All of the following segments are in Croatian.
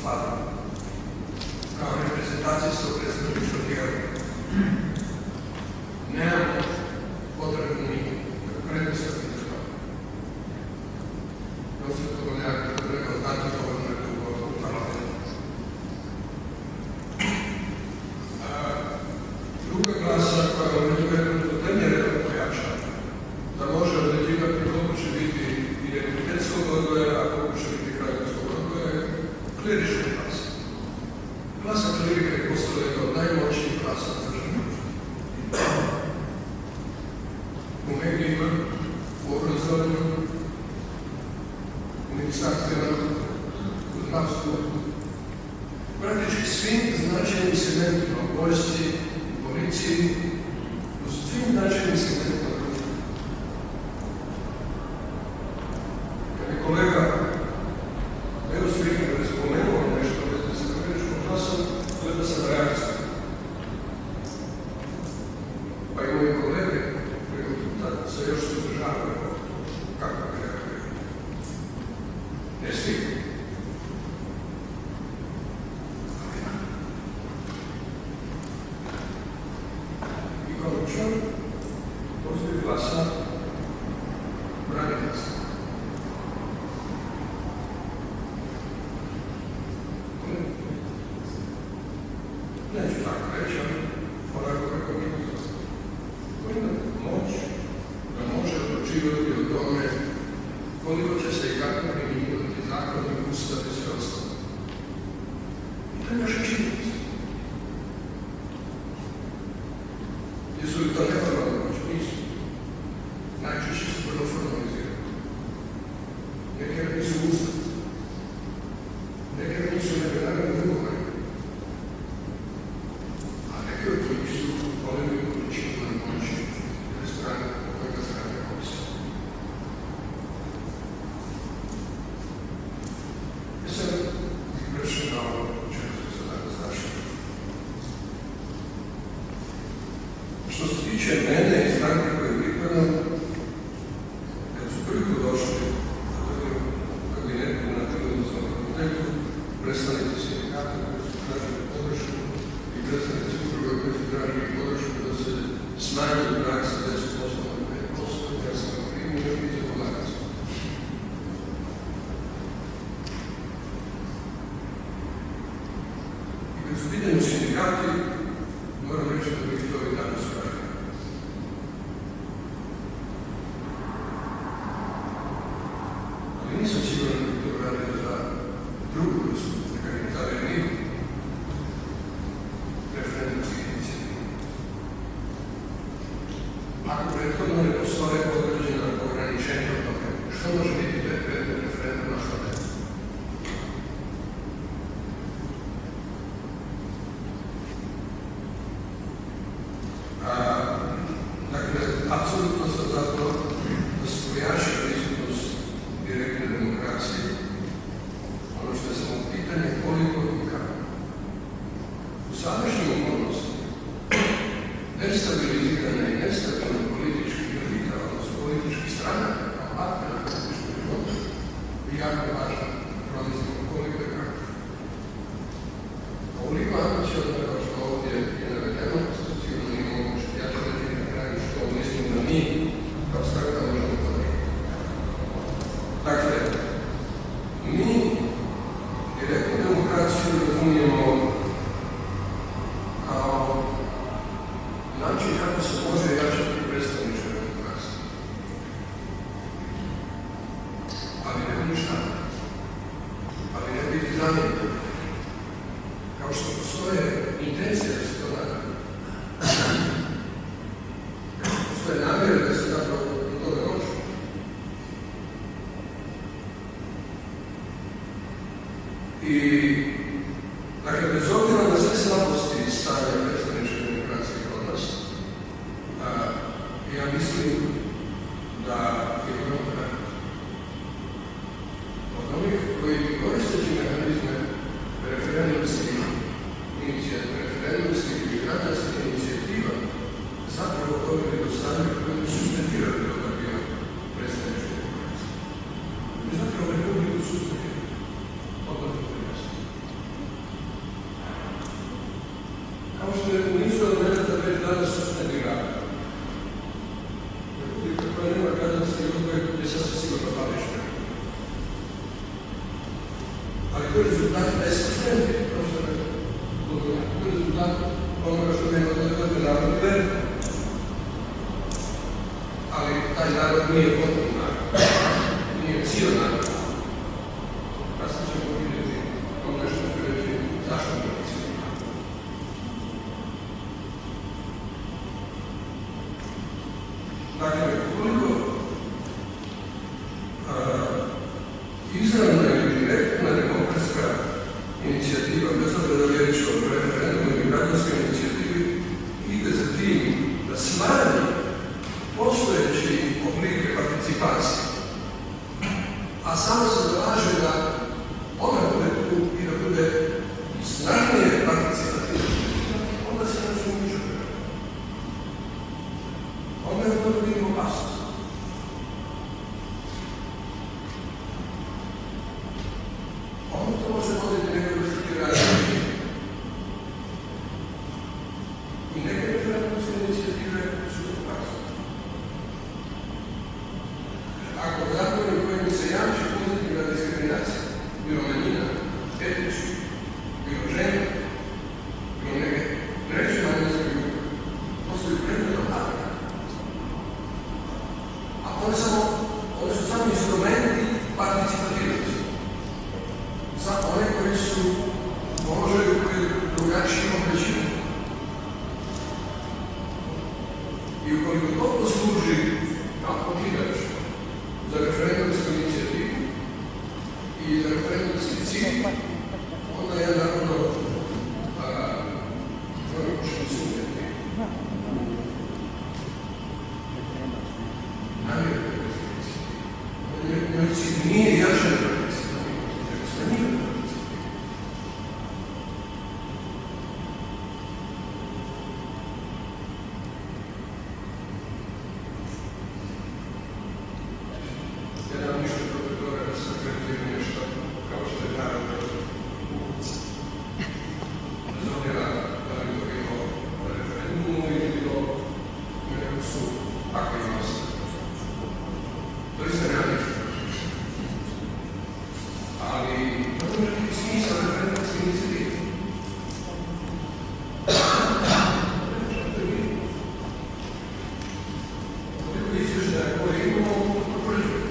Hvala. non sottolineare che dovremmo tanto governare il Parlamento. Druga klasa koja u međuvremenu dnevne reda pojača, da može određivati koliko će biti identitetskog odgoja, a koliko će biti hranjskog odgoja, klerička klasa. Klasa klerika je postala jedna od najmoćnijih klasa na državi. U medijima, u obrazovanju, u ministarstvima, u zdravstvu, praktički svim značajnim segmentima, u vojsci, u policiji, u svim značajnim segmentima društva. Kad je kolega Beus Richembergh spomenuo nešto veze sa kleričkom klasom, gleda sam reakciju. Pa i moji kolege preko puta se još suzdržavaju kako bi reagirali. Ne svi. I konačno, postoji klasa braniteljstva. Neću tako reći, ali onako kako mi koji ima moć da može odlučivati o tome koliko će se i kako primjenjivati zakon i ustav i sve ostalo. I to je naša činjenica. Jesu li to neformalne moći? Nisu. Najčešće su vrlo formalizirane. Neke nisu ustav. Neke nisu međunarodni ugovori. A neke od njih su golemi količinama moći ili strane po kojima strane ovisi. I sad bih prešao na ovo čemu smo se danas našli. Što se tiče mene i stranke koje pripadam, kad su prvi put došli u kabinetu na Filozofskom fakultetu, predstavnici sindikata koji su tražili podršku i predstavnici udruga koji su tražili podršku da se smanji prag sa 10% na 5%, ja sam primio još biti pomagac. I kad su pitanju sindikati, moram reći da bih to i danas radio. Ali nisam siguran da bih to radio za drugu vrstu, neka mi tada nije referendumskih inicijativa. Ako prethodno ne postoje određena ograničenja od toga, što može biti predmet referenduma, što ne? Dakle, apsolutno sam za to da se pojača prisutnost direktne demokracije. Ono što je samo pitanje koliko i kako. U sadašnjim okolnostima nestabilizirane i nestabilne političke elita, odnosno političkih stranaka, kao aktera političkog života, je jako važno promisliti koliko i kako. Koliko ambiciozno kao što ovdje je navedeno, sigurno nije moguće. Ja ću reći na kraju što mislim da mi kao stranka možemo podržati. Dakle, mi direktnu demokraciju razumijemo kao način kako se može jačati predstavnička demokracija. Ali ne uništava. Ali ne biti zamjenjeno. Kao što postoje intencije da se to napravi. Kao što postoje namjere da se zapravo do toga dođe. I, dakle, bez obzira na sve slabosti stanja predstavničke demokracije kod nas, ja mislim da je Europa od onih koji koristeći mehanizme referendumskih ili građanskih inicijativa zapravo doveli do stanja koji su suspendirali do takvih predstavničke demokracije. Mi zapravo Republiku suspendirali. Odmah to je jasno. Kao što koji rezultati bespošteni, kao što je koji rezultat onoga što nema da je narod veru. Ali taj narod nije potpuno narod, nije cijel narod. Kasno ćemo vidjeti ono nešto reći zašto nije cijel narod. Dakle, koliko izravna ili direktna demokratska inicijativa, bez obzira da je riječ o referendumu ili građanskoj inicijativi, ide za tim da smanji postojeći oblike participacije, a samo se zalaže da ona bude tu i da bude snažnije participativna, onda se nešto može prema. Onda je to vidimo opasnost. Onda to može voditi neke restriktiranje i neke referendumske inicijative su opasne. Ako zakon u kojem se jamči pozitivna diskriminacija, bilo manjina, etnički, bilo žena, bilo neke treće manjinske grupe, postoji predmetom takve. A one su samo instrumenti participativnosti. Za one koji su u položaju koji je drugačiji od većine. I ukoliko to posluži kao pokidač za referendumsku inicijativu i za referendumski cilj, onda je naravno možemo sumnjati. Namjerno je cilj nije jačan participativnost, nego smanjivanje participativnosti. Ja nemam ništa protiv toga da se kritizira nešto kao što je naravno ulica. Bez obzira da li to bilo na referendumu ili bilo u nekom sudu. Ako ima se. To isto nema ništa. Ali to može biti smisao referendumske inicijative. Koliko izvještaja koje imamo, potvrđuje.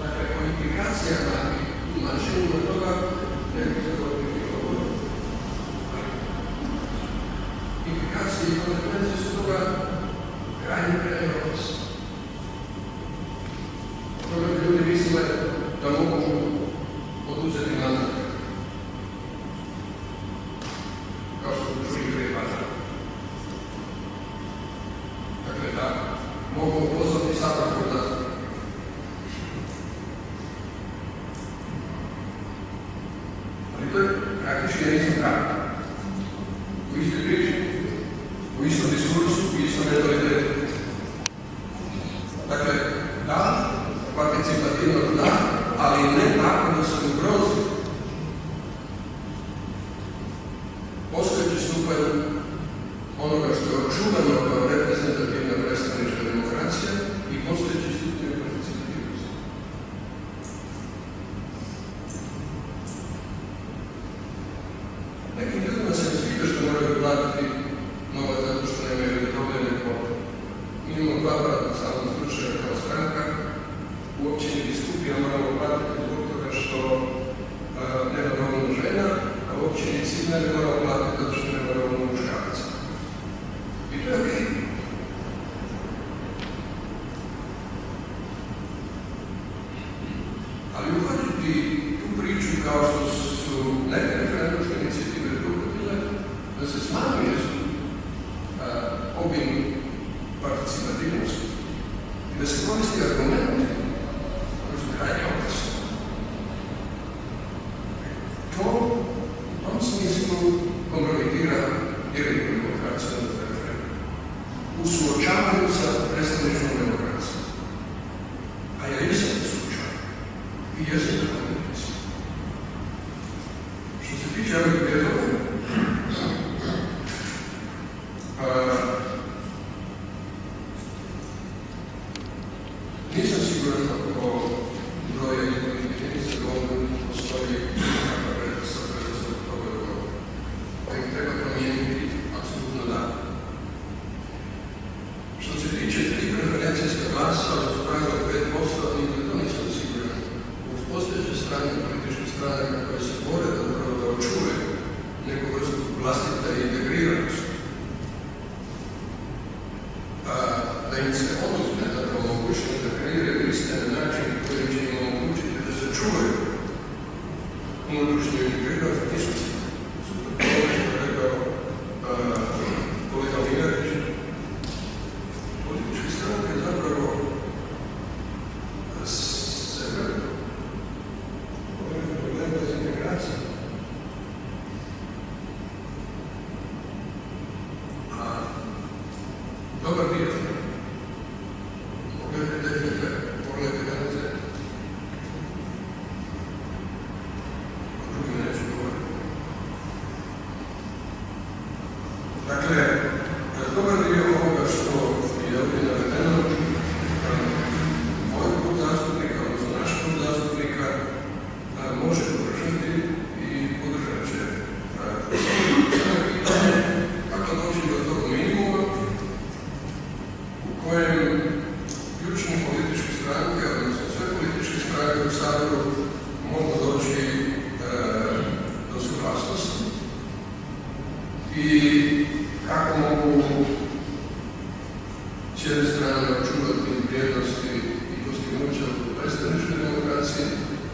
Dakle, o implikacijama i tumačenjima toga ne bih se govoriti. Implikacije i konsekvencije su toga krajnje preopasne. Toga bi ljudi misle da mogu oduzeti mandat. Kao što smo čuli prije pazara. Dakle, da mogu pozvati saborskog zastupnika. Ali to je praktički na istom tragu. U istoj priči, u istom diskursu, u istom mentalitetu. Dakle, da, participativnost da, ali ne tako da se ugrozi postojeći stupanj onoga što je očuvano kao reprezentativna predstavnička demokracija i postojeći stupanj participativnosti. Nekim ljudima se ne sviđa što moraju platiti novac zato što nemaju dobljene kvote. Mi imamo dva paradoksalna slučaja kao stranka. U općini Biskupija moramo platiti zbog toga što nema dovoljno žena, a u općini Ciglane moramo platiti zato što nema dovoljno muškaraca. I to je okej. Ali uhvatiti tu priču kao što su neke referendumske inicijative dogodile, da se smanjuje obim participativnosti i da se koristi argumenti koji su krajnje opasni. To u tom smislu kompromitira direktnu demokraciju na referendumu. U suočavanju sa predstavničkom demokracijom. A ja jesam u suočavanju. I jesam za demokraciju. Što se tiče ovih prijedloga, nisam siguran o broja izbornih jedinica dovoljno postoji nekakva pretpostavka da se to dogodilo. Da ih treba promijeniti, apsolutno da. Što se tiče 3 preferencijska glasa, od pravila 5%, nikad to nisam siguran. Uz postojeće strane političke strane koje se bore da upravo da očuve neku vrstu vlastite integriranosti, da im se oduzme zapravo mogućnost da kreiraju liste na način koji će im omogućiti da se čuvaju unutrašnju integriranost, nisu super to što je rekao kolega Miletić. Političke stranke zapravo sebe problem bez integracije. Dobar dio. Pogledajte DFT, pogledajte HDZ. O drugim neću govoriti. Dakle, dobar dio ovoga što je ovdje navedeno, moj klub zastupnika, odnosno naš klub zastupnika, može podržati i podržat će. Samo pitanje kako doći do tog minimuma u kojem ključne političke stranke, odnosno sve političke stranke u Saboru mogu doći do suglasnosti i kako mogu s jedne strane očuvati vrijednosti i postignuća u predstavničkoj demokraciji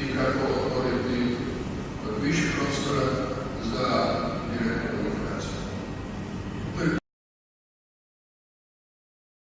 i kako otvoriti više prostora za